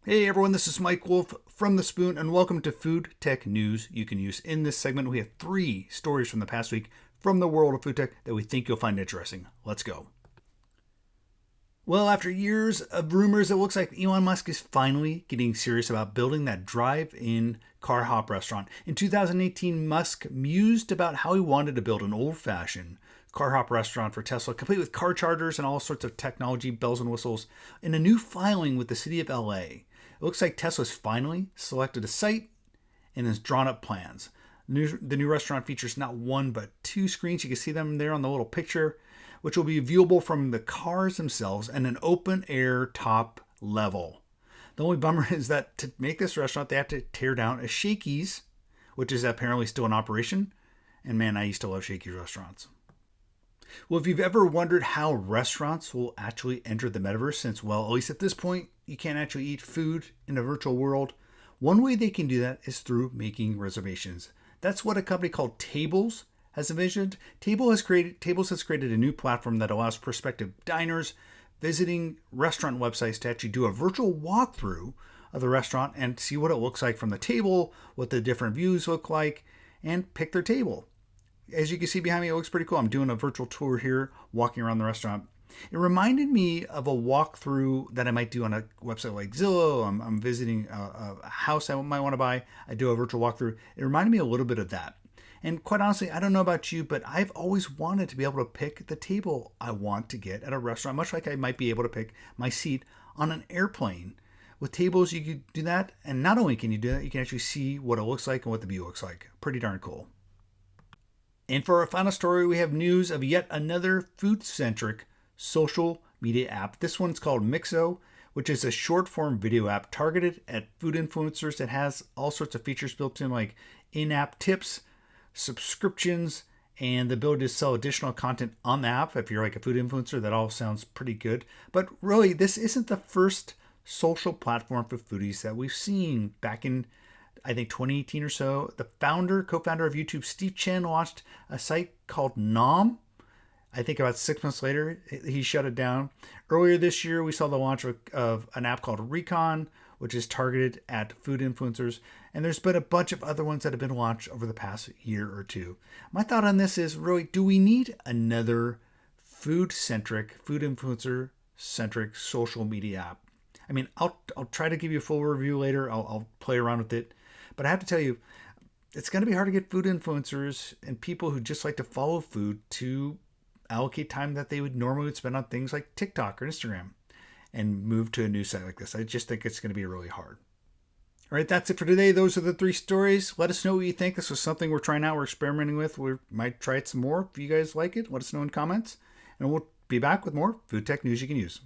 Hey everyone, this is Mike Wolf from The Spoon, and welcome to Food Tech News you can use. In this segment, we have 3 stories from the past week from the world of food tech that we think you'll find interesting. Let's go. Well, after years of rumors, it looks like Elon Musk is finally getting serious about building that drive-in car hop restaurant. In 2018, Musk mused about how he wanted to build an old-fashioned car hop restaurant for Tesla, complete with car chargers and all sorts of technology, bells and whistles, in a new filing with the city of LA. It looks like Tesla's finally selected a site and has drawn up plans. The new restaurant features not one but 2 screens. You can see them there on the little picture, which will be viewable from the cars themselves and an open air top level. The only bummer is that to make this restaurant, they have to tear down a Shakey's, which is apparently still in operation. And man, I used to love Shakey's restaurants. Well, if you've ever wondered how restaurants will actually enter the metaverse, since, well, at least at this point, you can't actually eat food in a virtual world, one way they can do that is through making reservations. That's what a company called Tables has envisioned. Tables has created a new platform that allows prospective diners visiting restaurant websites to actually do a virtual walkthrough of the restaurant and see what it looks like from the table, what the different views look like, and pick their table. As you can see behind me, it looks pretty cool. I'm doing a virtual tour here, walking around the restaurant. It reminded me of a walkthrough that I might do on a website like Zillow. I'm visiting a house I might want to buy. I do a virtual walkthrough. It reminded me a little bit of that. And quite honestly, I don't know about you, but I've always wanted to be able to pick the table I want to get at a restaurant, much like I might be able to pick my seat on an airplane. With Tables, you can do that. And not only can you do that, you can actually see what it looks like and what the view looks like. Pretty darn cool. And for our final story, we have news of yet another food-centric social media app. This one's called Mixo, which is a short-form video app targeted at food influencers. It has all sorts of features built in, like in-app tips, subscriptions, and the ability to sell additional content on the app. If you're like a food influencer, that all sounds pretty good. But really, this isn't the first social platform for foodies that we've seen. Back in I think 2018 or so, the co-founder of YouTube, Steve Chen, launched a site called Nom. I think about 6 months later, he shut it down. Earlier this year, we saw the launch of an app called Recon, which is targeted at food influencers. And there's been a bunch of other ones that have been launched over the past year or two. My thought on this is, really, do we need another food influencer-centric social media app? I mean, I'll try to give you a full review later. I'll play around with it. But I have to tell you, it's going to be hard to get food influencers and people who just like to follow food to allocate time that they would normally spend on things like TikTok or Instagram and move to a new site like this. I just think it's going to be really hard. All right, that's it for today. Those are the 3 stories. Let us know what you think. This was something we're trying out, we're experimenting with. We might try it some more. If you guys like it, let us know in comments. And we'll be back with more food tech news you can use.